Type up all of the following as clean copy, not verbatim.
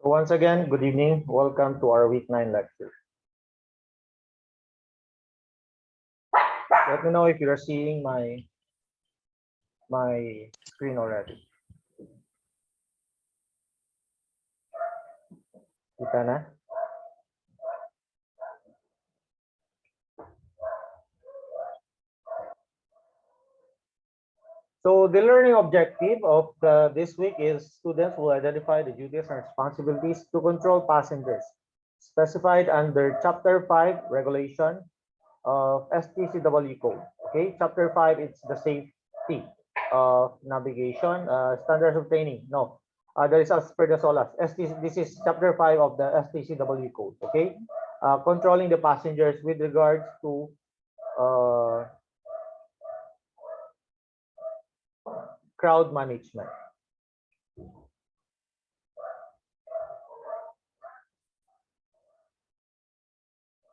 Once again, good evening. Welcome to our week 9 lecture. Let me know if you're seeing my screen already. Kita na? So the learning objective of this week is students will identify the duties and responsibilities to control passengers specified under Chapter 5 Regulation of STCW Code. Okay, Chapter 5, it's the safety of navigation, standards of training. No, there is as per the SOLAS. This is Chapter 5 of the STCW Code. Okay, controlling the passengers with regards to crowd management.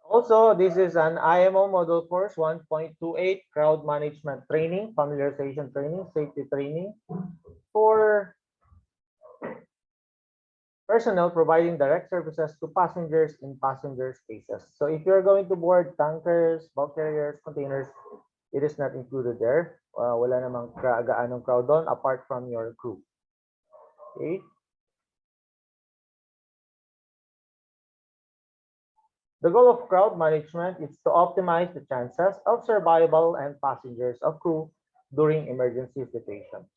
Also, this is an IMO model course 1.28 crowd management training, familiarization training, safety training for personnel providing direct services to passengers in passenger spaces. So if you're going to board tankers, bulk carriers, containers, it is not included there. Wala namang gaanong crowd doon apart from your crew. Okay. The goal of crowd management is to optimize the chances of survival and passengers of crew during emergency situations.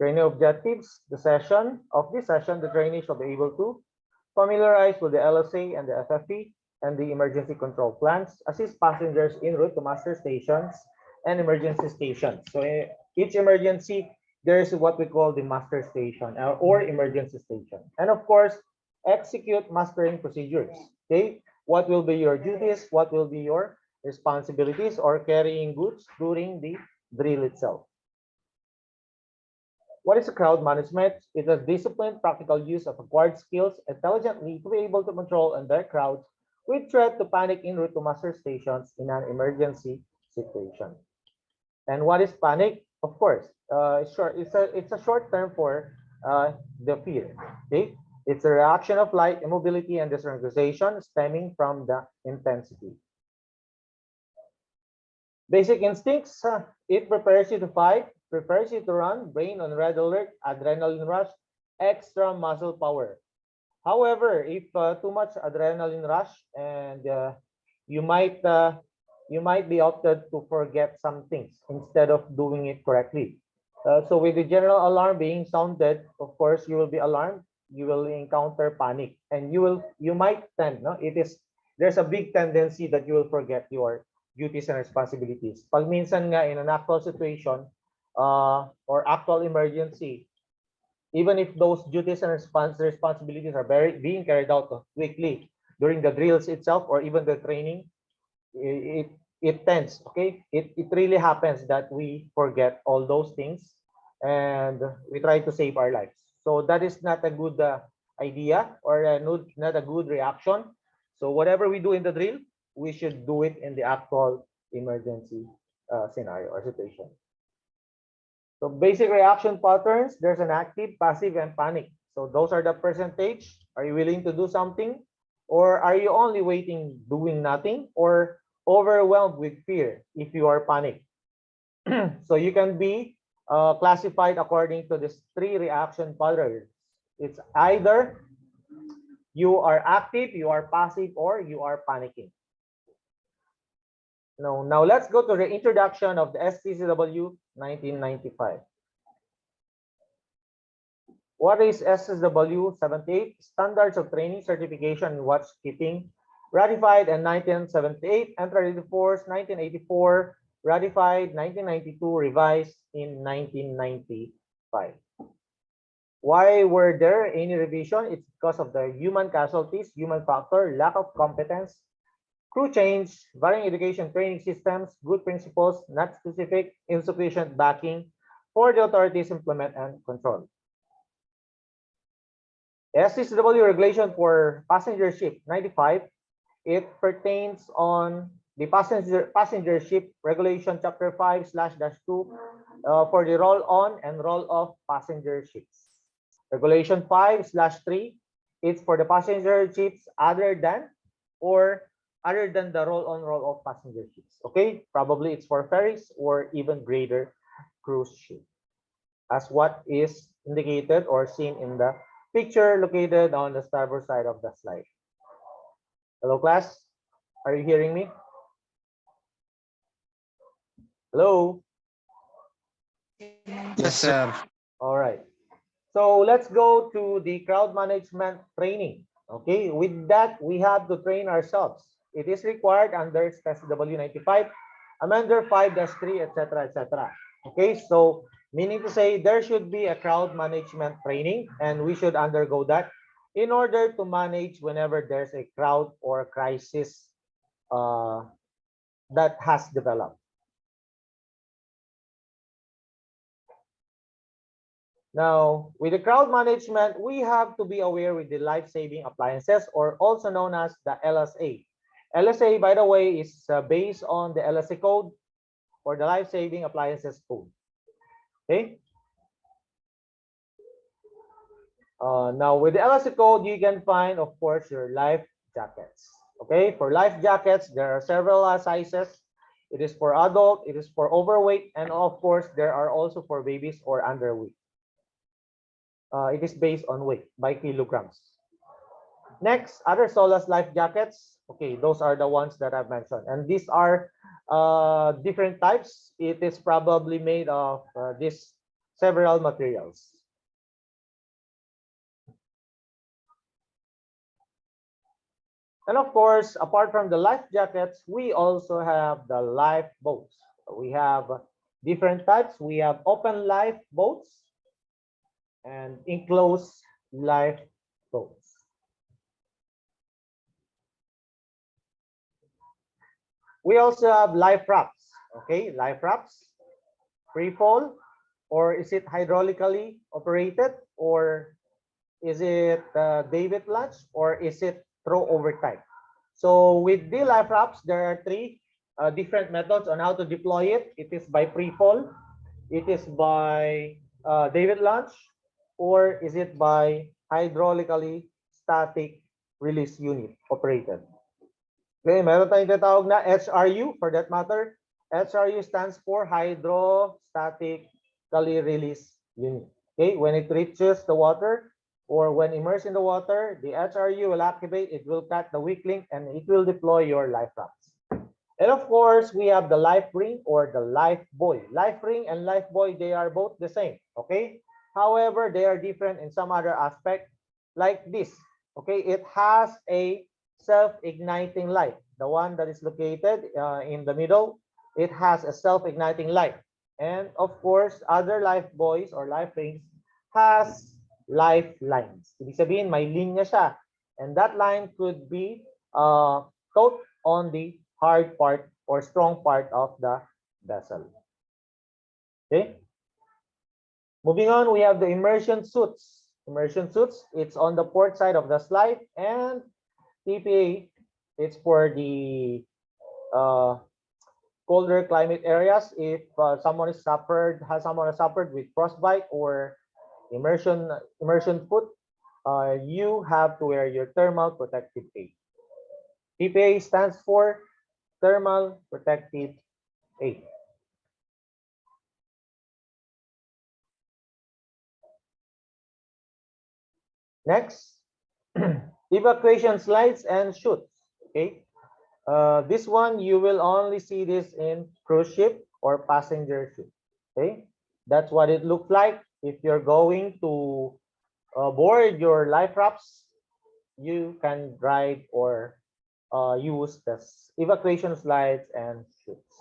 Training objectives, the session, the trainee shall be able to familiarize with the LSA and the FFP and the emergency control plans, assist passengers en route to master stations and emergency stations. So each emergency, there's what we call the master station or emergency station. And of course, execute mastering procedures. Okay, what will be your duties? What will be your responsibilities or carrying goods during the drill itself? What is crowd management? It is disciplined, practical use of acquired skills intelligently to be able to control and direct crowds with threat to panic en route to master stations in an emergency situation. And what is panic? Of course, it's a short term for the fear. Okay, it's a reaction of light, immobility, and disorganization stemming from the intensity. Basic instincts, it prepares you to fight, prepares you to run, brain on red alert, adrenaline rush, extra muscle power. However, if too much adrenaline rush and you might be opted to forget some things instead of doing it correctly. So with the general alarm being sounded, of course, you will be alarmed. You will encounter panic, and you might tend. No, there's a big tendency that you will forget your duties and responsibilities. Pag minsan nga in an actual situation or actual emergency, even if those duties and responsibilities are being carried out quickly during the drills itself or even the training, it tends, okay, it really happens that we forget all those things and we try to save our lives. So that is not a good idea or not a good reaction. So whatever we do in the drill, we should do it in the actual emergency scenario or situation. So basic reaction patterns, there's an active, passive, and panic. So those are the percentage. Are you willing to do something? Or are you only waiting, doing nothing? Or overwhelmed with fear if you are panicked? So you can be classified according to these three reaction patterns. It's either you are active, you are passive, or you are panicking. Now let's go to the introduction of the STCW 1995. What is STCW 78? Standards of Training, Certification, and Watchkeeping, ratified in 1978, entered into force 1984, ratified 1992, revised in 1995. Why were there any revision? It's because of the human casualties, human factor, lack of competence, crew change, varying education training systems, good principles, not specific, insufficient backing for the authorities implement and control. STCW regulation for passenger ship 95, it pertains on the passenger ship regulation chapter 5/2 for the roll on and roll off passenger ships. Regulation 5/3 it's for the passenger ships other than the roll-on roll-off passenger ships. Okay, probably it's for ferries or even greater cruise ship, as what is indicated or seen in the picture located on the starboard side of the slide. Hello, class. Are you hearing me? Hello. Yes, sir. All right. So let's go to the crowd management training. Okay, with that, we have to train ourselves. It is required under STESW 95, Amender 5-3, etc., etc. Okay, so meaning to say there should be a crowd management training, and we should undergo that in order to manage whenever there's a crowd or crisis uh, that has developed. Now, with the crowd management, we have to be aware with the life-saving appliances, or also known as the LSA. LSA, by the way, is based on the LSA code or the life-saving appliances code. Okay. Now, with the LSA code, you can find, of course, your life jackets. Okay. For life jackets, there are several sizes. It is for adult, it is for overweight, and of course, there are also for babies or underweight. It is based on weight by kilograms. Next, other SOLAS life jackets. Okay, those are the ones that I've mentioned. And these are different types. It is probably made of these several materials. And of course, apart from the life jackets, we also have the life boats. We have different types. We have open life boats and enclosed life boats. We also have life rafts. Okay, life rafts, free fall, or is it hydraulically operated, or is it David launch, or is it throw over type? So with the life rafts, there are three different methods on how to deploy it. It is by free fall, it is by David launch, or is it by hydraulically static release unit operated? Okay, meron tayong tinatawag na HRU for that matter. HRU stands for hydrostatically release unit. Okay, when it reaches the water or when immersed in the water, the HRU will activate, it will cut the weak link, and it will deploy your life rafts. And of course, we have the life ring or the life buoy. Life ring and life buoy, they are both the same. Okay, however, they are different in some other aspect, like this. Okay, it has a self-igniting light. The one that is located in the middle, it has a self-igniting light. And of course, other life buoys or life rings has lifelines. Ibig sabihin, may linya siya. And that line could be towed on the hard part or strong part of the vessel. Okay. Moving on, we have the immersion suits. Immersion suits, it's on the port side of the slide, and TPA, it's for the colder climate areas. If someone has suffered with frostbite or immersion foot, you have to wear your thermal protective aid. TPA stands for thermal protective aid. Next, evacuation slides and chutes. Okay, this one you will only see this in cruise ship or passenger ship. Okay, that's what it looks like. If you're going to board your life rafts, you can ride or use the evacuation slides and chutes.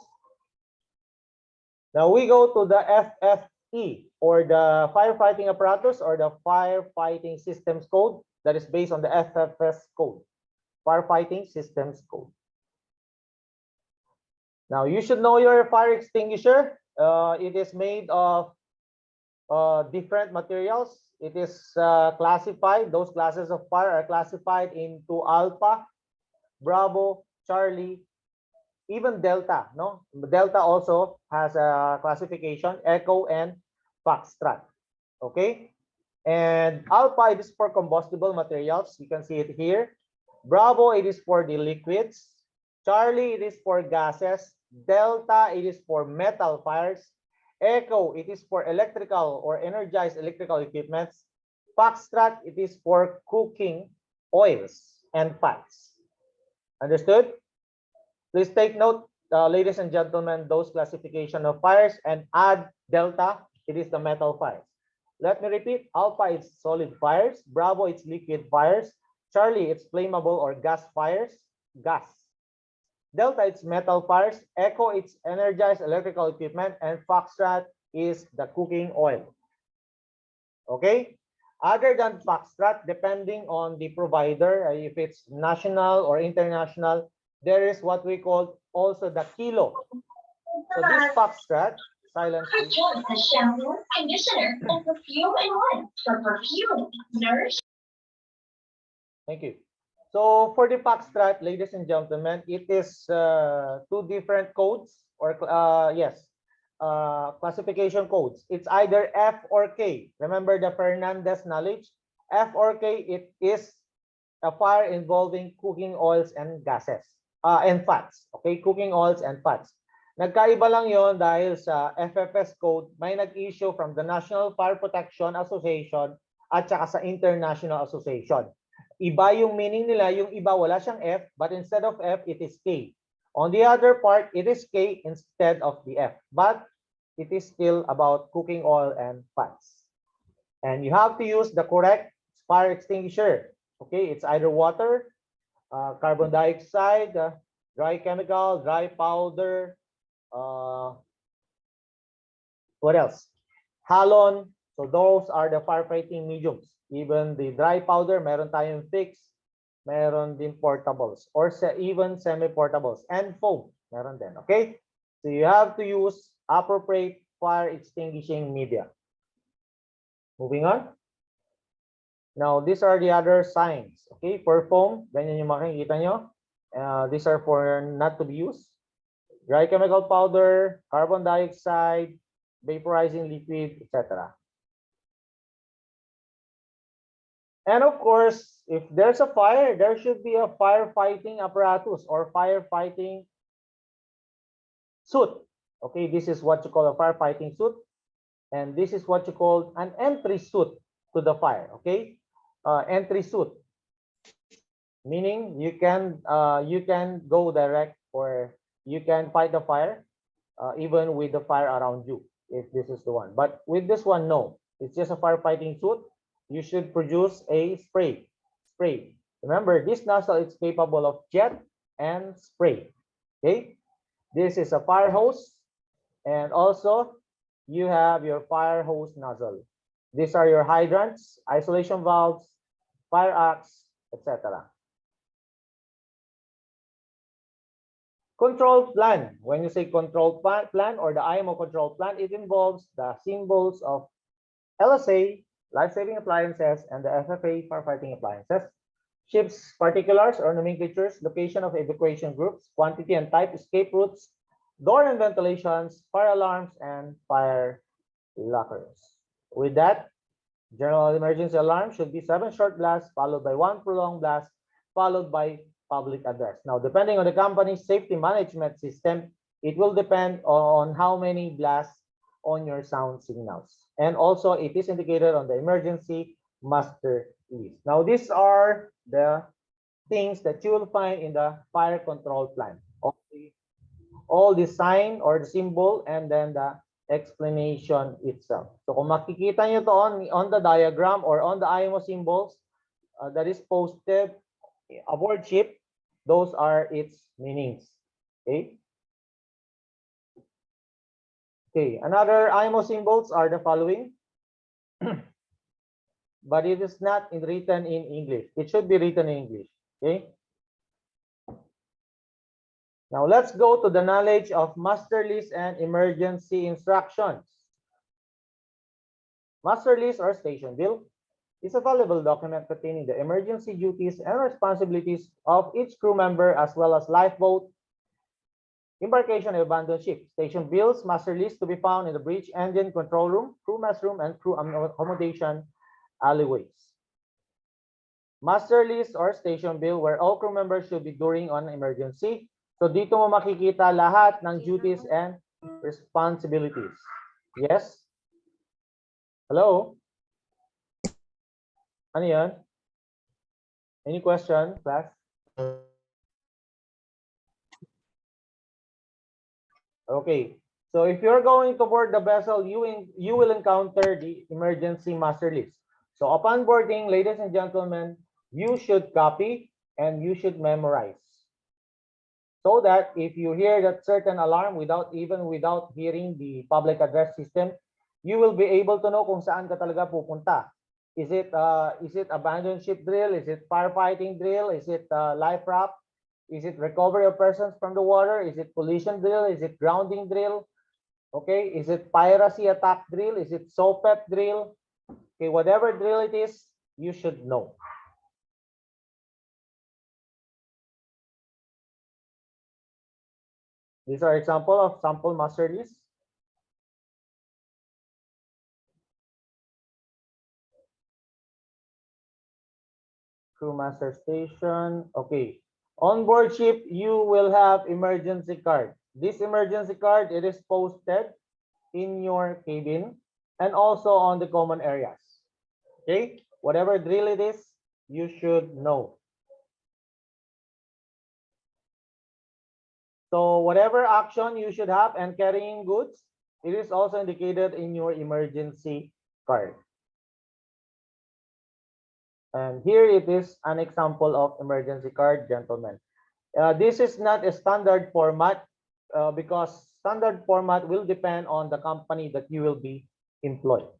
Now we go to the FFE, or the firefighting apparatus, or the firefighting systems code, that is based on the FFS code, firefighting systems code. Now you should know your fire extinguisher. It is made of different materials. It is classified, those classes of fire are classified into Alpha, Bravo, Charlie, even Delta. No, Delta also has a classification, Echo and Foxtrot. Okay, And alpha, it is for combustible materials. You can see it here. Bravo, it is for the liquids. Charlie, it is for gases. Delta, it is for metal fires. Echo, it is for electrical or energized electrical equipments. Foxtrot, it is for cooking oils and fats. Understood? Please take note, ladies and gentlemen, those classification of fires, and add delta, it is the metal fires. Let me repeat, alpha is solid fires, bravo it's liquid fires, Charlie it's flammable or gas fires, gas. Delta it's metal fires, echo it's energized electrical equipment, and foxtrot is the cooking oil. Okay? Other than foxtrot, depending on the provider, if it's national or international, there is what we call also the kilo. So this foxtrot, silence please. The shampoo, conditioner, and perfume in one for perfume, nourish. Thank you. So for the foxtrot, ladies and gentlemen, it is two different codes or classification codes. It's either F or K. Remember the Fernandez knowledge? F or K, it is a fire involving cooking oils and gases and fats. Okay, cooking oils and fats. Nagkaiba lang yon dahil sa FFS code, may nag-issue from the National Fire Protection Association at saka sa International Association. Iba yung meaning nila, yung iba wala siyang F, but instead of F, it is K. On the other part, it is K instead of the F, but it is still about cooking oil and fats. And you have to use the correct fire extinguisher. Okay, it's either water, carbon dioxide, dry chemical, dry powder, what else? Halon. So those are the firefighting mediums. Even the dry powder, meron tayong fixed, meron din portables, or even semi-portables, and foam, meron din, okay? So you have to use appropriate fire extinguishing media. Moving on. Now, these are the other signs, okay? For foam, ganyan yung makikita nyo. These are for not to be used. Dry chemical powder, carbon dioxide, vaporizing liquid, etc. And of course, if there's a fire, there should be a firefighting apparatus or firefighting suit. Okay, this is what you call a firefighting suit. And this is what you call an entry suit to the fire. Okay, entry suit, meaning you can go direct or you can fight the fire even with the fire around you, if this is the one. But with this one, no, it's just a firefighting suit. You should produce a spray. Remember, this nozzle is capable of jet and spray. Okay, this is a fire hose, and also you have your fire hose nozzle. These are your hydrants, isolation valves, fire axe, etc. Control plan. When you say control plan or the IMO control plan, it involves the symbols of LSA, life-saving appliances, and the FFA, firefighting appliances. Ships particulars or nomenclatures, location of evacuation groups, quantity and type, escape routes, door and ventilations, fire alarms, and fire lockers. With that, general emergency alarm should be 7 short blasts, followed by 1 prolonged blast, followed by public address. Now, depending on the company's safety management system, it will depend on how many blasts on your sound signals. And also, it is indicated on the emergency master list. Now, these are the things that you will find in the fire control plan. All the sign or the symbol and then the explanation itself. So kung makikita nyo to on the diagram or on the IMO symbols that is posted aboard ship, those are its meanings. Okay. Okay, another IMO symbols are the following, but it is not written in English. It should be written in English. Okay. Now let's go to the knowledge of master list and emergency instructions. Master list or station bill is a valuable document containing the emergency duties and responsibilities of each crew member as well as lifeboat, embarkation and abandoned ship. Station bills, master list to be found in the bridge engine control room, crew mess room, and crew accommodation alleyways. Master list or station bill where all crew members should be during on emergency. So dito mo makikita lahat ng duties and responsibilities. Yes? Hello? Ano yan? Any question, class? Okay. So if you're going to board the vessel, you will encounter the emergency master list. So upon boarding, ladies and gentlemen, you should copy and you should memorize. So that if you hear that certain alarm without hearing the public address system, you will be able to know kung saan ka talaga pupunta. Is it abandoned ship drill? Is it firefighting drill? Is it life raft? Is it recovery of persons from the water? Is it collision drill? Is it grounding drill? Okay, is it piracy attack drill? Is it SOPEP drill? Okay, whatever drill it is, you should know. These are example of sample master list. Crew master station. Okay. On board ship, you will have emergency card. This emergency card, it is posted in your cabin and also on the common areas. Okay. Whatever drill it is, you should know. So whatever action you should have and carrying goods, it is also indicated in your emergency card. And here it is an example of emergency card, gentlemen. This is not a standard format because standard format will depend on the company that you will be employed.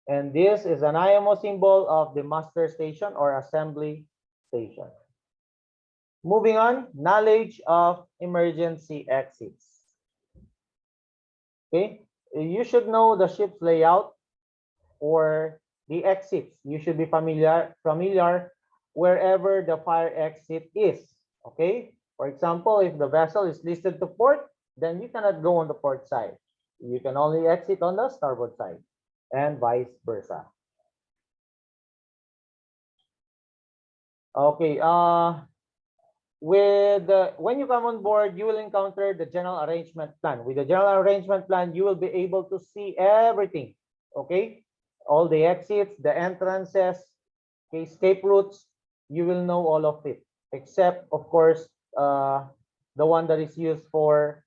And this is an IMO symbol of the master station or assembly station. Moving on, knowledge of emergency exits. Okay, you should know the ship's layout or the exits. You should be familiar wherever the fire exit is. Okay, for example, if the vessel is listed to port, then you cannot go on the port side. You can only exit on the starboard side and vice versa. Okay, when you come on board, you will encounter the general arrangement plan. With the general arrangement plan, you will be able to see everything. Okay, all the exits, the entrances, okay, escape routes, you will know all of it, except of course the one that is used for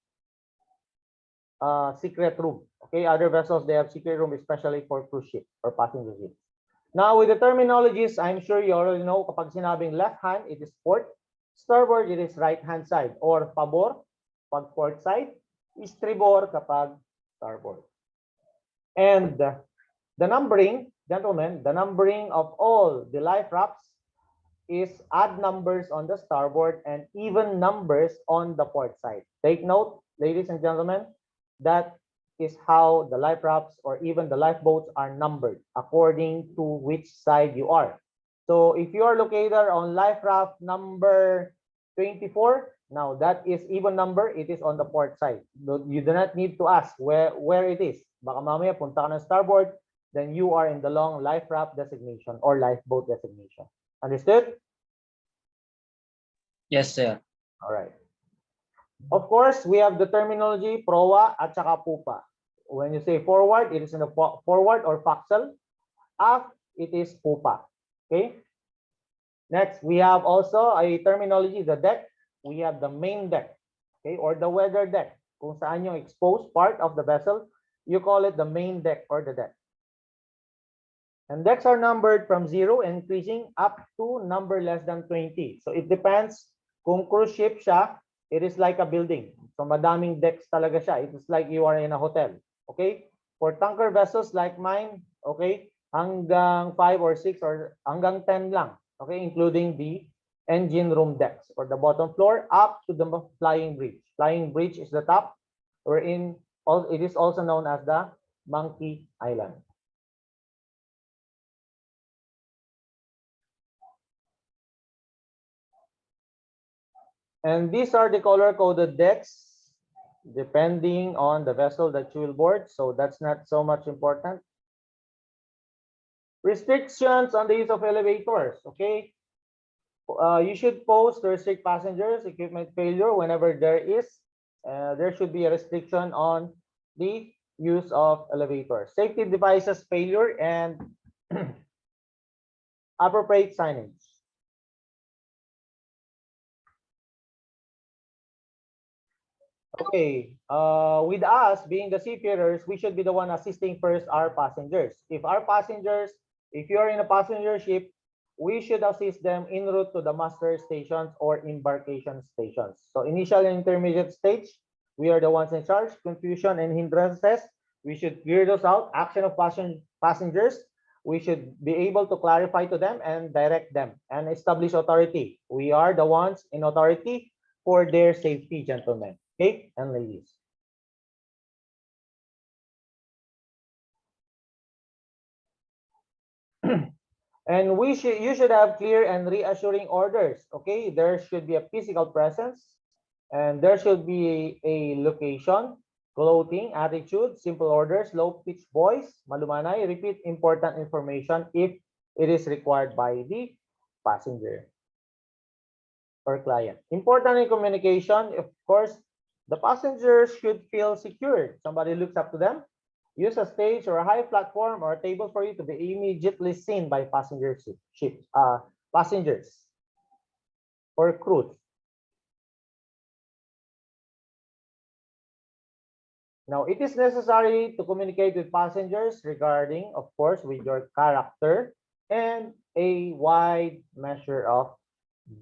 secret room. Okay, other vessels, they have secret room, especially for cruise ship or passenger ship. Now with the terminologies, I'm sure you already know, kapag sinabing left hand, it is port. Starboard, it is right hand side, or pabor pag port side, estribor kapag starboard. And the numbering, gentlemen, the numbering of all the life rafts is odd numbers on the starboard and even numbers on the port side. Take note, ladies and gentlemen, that is how the life rafts or even the lifeboats are numbered according to which side you are. So if you are located on life raft number 24, now that is even number, it is on the port side. You do not need to ask where it is. Baka mamaya punta ka ng starboard, then you are in the long life raft designation or lifeboat designation. Understood? Yes, sir. All right. Of course, we have the terminology proa at saka pupa. When you say forward, it is in the forward or forecastle. Aft, it is pupa. Okay. Next, we have also a terminology, the deck. We have the main deck, okay, or the weather deck. Kung saan yung exposed part of the vessel, you call it the main deck or the deck. And decks are numbered from 0 increasing up to number less than 20. So it depends kung cruise ship siya, it is like a building. So madaming decks talaga siya. It is like you are in a hotel. Okay? For tanker vessels like mine, okay, hanggang 5 or 6 or hanggang 10 lang. Okay, including the engine room decks or the bottom floor up to the flying bridge. Flying bridge is the top, wherein it is also known as the Monkey Island. And these are the color-coded decks depending on the vessel that you will board. So that's not so much important. Restrictions on the use of elevators. Okay. You should post to restrict passengers equipment failure whenever there should be a restriction on the use of elevators. Safety devices failure and appropriate signage. Okay, with us being the seafarers, we should be the one assisting first our passengers. If you're in a passenger ship, we should assist them en route to the master stations or embarkation stations. So initial and intermediate stage, we are the ones in charge. Confusion and hindrances, we should clear those out. Action of passengers, we should be able to clarify to them and direct them and establish authority. We are the ones in authority for their safety, gentlemen. Okay, and ladies. And you should have clear and reassuring orders. Okay, there should be a physical presence, and there should be a location, clothing, attitude, simple orders, low pitch voice, malumanay, repeat important information if it is required by the passenger or client. Important in communication, of course, the passengers should feel secured. Somebody looks up to them. Use a stage or a high platform or a table for you to be immediately seen by passengers or crews. Now, it is necessary to communicate with passengers regarding, of course, with your character and a wide measure of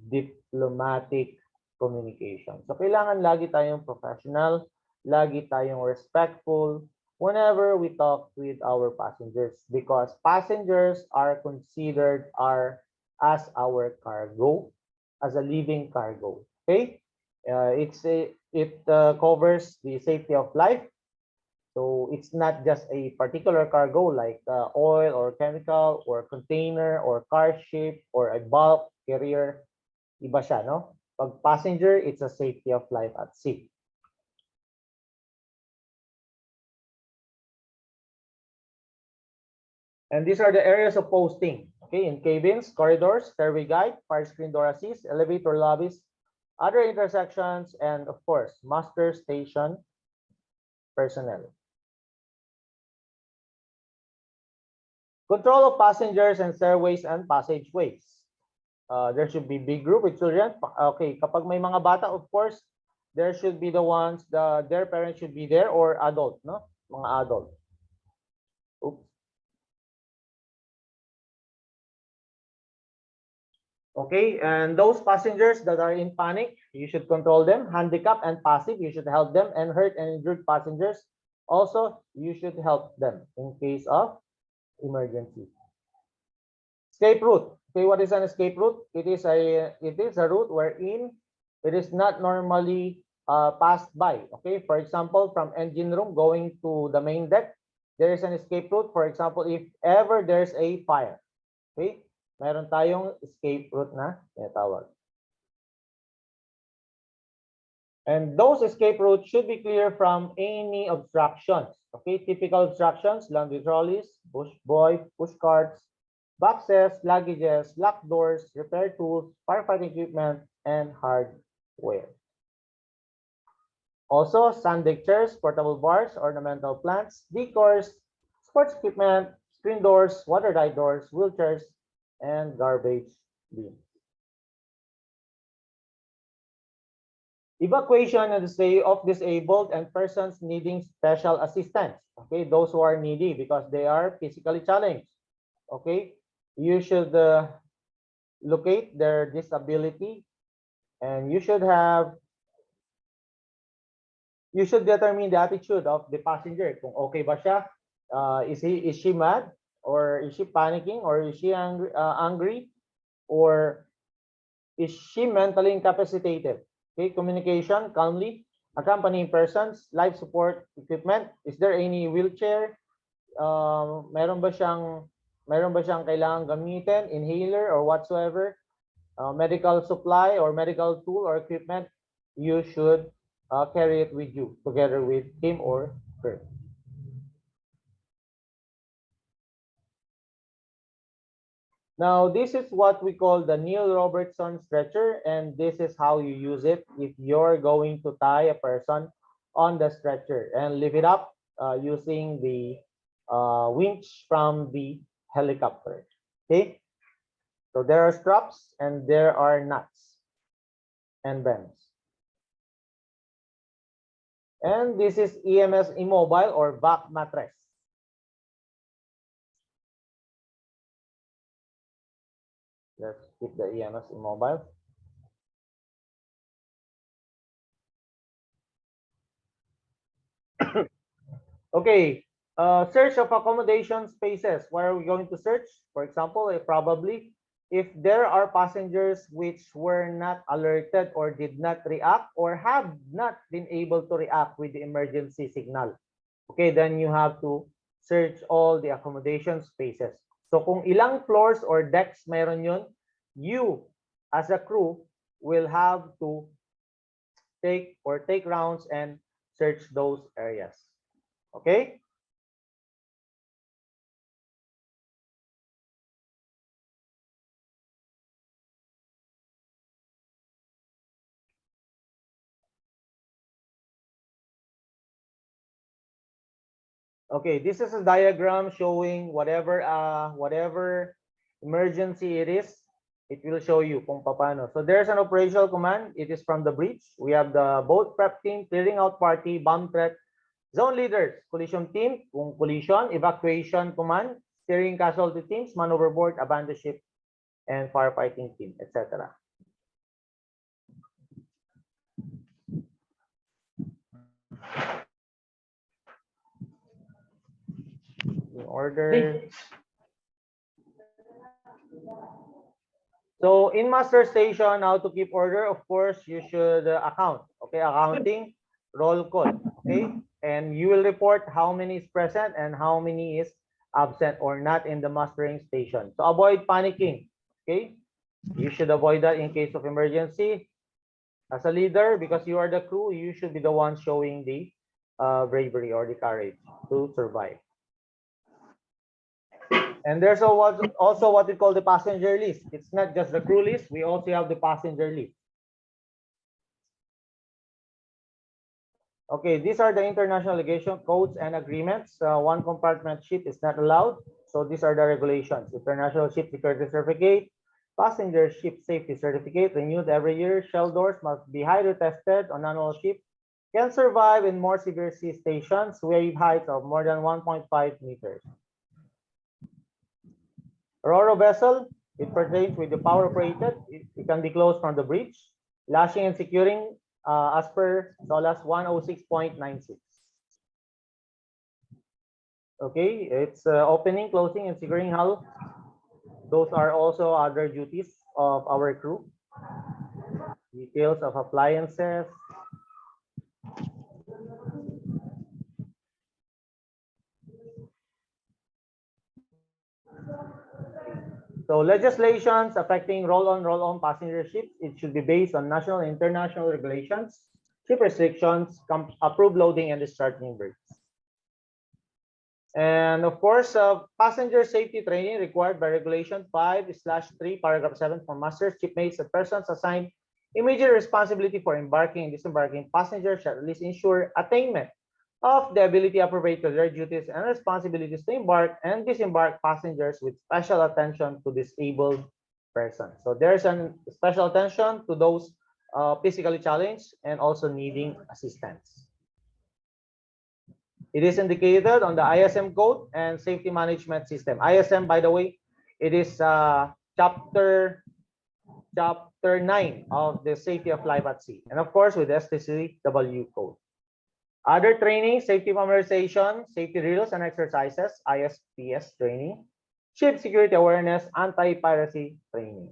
diplomatic communication. So, kailangan lagi tayong professional, lagi tayong respectful whenever we talk with our passengers because passengers are considered as our cargo, as a living cargo. Okay? It covers the safety of life. So it's not just a particular cargo like oil or chemical or container or car ship or a bulk carrier. Iba siya, no? Pag passenger, it's a safety of life at sea. And these are the areas of posting. Okay, in cabins, corridors, stairway guide, fire screen door assist, elevator lobbies, other intersections, and of course, master station personnel. Control of passengers and stairways and passageways. There should be big group with children. Okay, kapag may mga bata, of course, there should be the ones, their parents should be there or adult, no? Mga adult. Oops. Okay, and those passengers that are in panic, you should control them. Handicapped and passive, you should help them. And hurt and injured passengers, also, you should help them in case of emergency. Escape route. Okay, what is an escape route? It is a route wherein it is not normally passed by. Okay, for example, from engine room going to the main deck, there is an escape route. For example, if ever there's a fire. Okay, meron tayong escape route na tinatawag. And those escape routes should be clear from any obstructions. Okay, typical obstructions, laundry trolleys, push carts, boxes, luggages, locked doors, repair tools, firefighting equipment, and hardware. Also, sun deck chairs, portable bars, ornamental plants, decors, sports equipment, screen doors, watertight doors, wheelchairs, and garbage bins. Evacuation of disabled and persons needing special assistance. Okay, those who are needy because they are physically challenged. Okay, you should locate their disability and you should determine the attitude of the passenger. Kung okay ba siya, is she mad or is she panicking or is she angry or is she mentally incapacitated? Okay, communication calmly, accompanying persons, life support equipment. Is there any wheelchair? Meron ba siyang kailangan gamitin, inhaler or whatsoever? Medical supply or medical tool or equipment, you should carry it with you together with him or her. Now, this is what we call the Neil Robertson stretcher, and this is how you use it if you're going to tie a person on the stretcher and lift it up using the winch from the helicopter. Okay, so there are straps and there are nuts and bends. And this is EMS immobile or back mattress. Let's keep the EMS immobile. Okay, search of accommodation spaces. Where are we going to search? For example, probably if there are passengers which were not alerted or did not react or have not been able to react with the emergency signal. Okay, then you have to search all the accommodation spaces. So kung ilang floors or decks meron yun, you as a crew will have to take rounds and search those areas. Okay? Okay, this is a diagram showing whatever emergency it is, it will show you kung paano. So there's an operational command. It is from the bridge. We have the boat prep team, clearing out party, bomb threat, zone leaders, collision team, kung collision, evacuation command, steering casualty teams, man overboard, abandon ship, and firefighting team, etc. In order. So in master station, how to keep order, of course, you should account. Okay, accounting, roll call. Okay, and you will report how many is present and how many is absent or not in the mastering station. So avoid panicking. Okay, you should avoid that in case of emergency. As a leader, because you are the crew, you should be the one showing the bravery or the courage to survive. And there's also what we call the passenger list. It's not just the crew list. We also have the passenger list. Okay, these are the international aviation codes and agreements. One compartment ship is not allowed. So these are the regulations. International ship security certificate, passenger ship safety certificate renewed every year. Shell doors must be hydro tested on annual ship. Can survive in more severe sea stations. Wave heights of more than 1.5 meters. Roro vessel, it pertains with the power operated. It can be closed from the bridge. Lashing and securing as per SOLAS 106.96. Okay, it's opening, closing, and securing hull. Those are also other duties of our crew. Details of appliances. So legislations affecting roll-on passenger ships, it should be based on national and international regulations, ship restrictions, approved loading and discharging berths. And of course, passenger safety training required by Regulation 5/3, Paragraph 7 for masters, shipmates, and persons assigned immediate responsibility for embarking and disembarking passengers shall at least ensure attainment of the ability appropriate to their duties and responsibilities to embark and disembark passengers with special attention to disabled persons. So there's a special attention to those physically challenged and also needing assistance. It is indicated on the ISM code and safety management system. ISM, by the way, it is chapter 9 of the safety of life at sea. And of course, with STCW code. Other training, safety familiarization, safety drills and exercises, ISPS training, ship security awareness, anti-piracy training.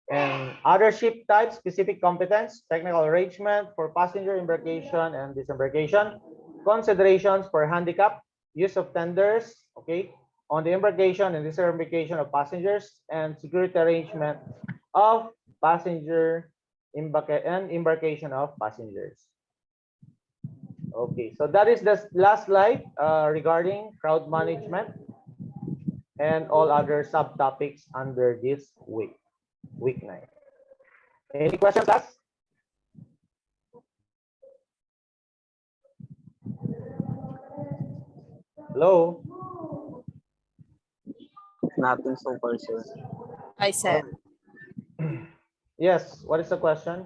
And other ship types, specific competence, technical arrangement for passenger embarkation and disembarkation, considerations for handicap, use of tenders, okay, on the embarkation and disembarkation of passengers, and security arrangement of passenger and embarkation of passengers. Okay, so that is the last slide regarding crowd management. and all other subtopics under this week 9. Any questions, class? Hello? Nothing so far, sir. I said. Yes, what is the question?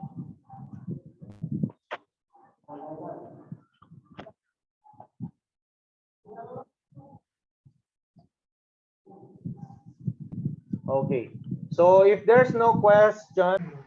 Okay, so if there's no question,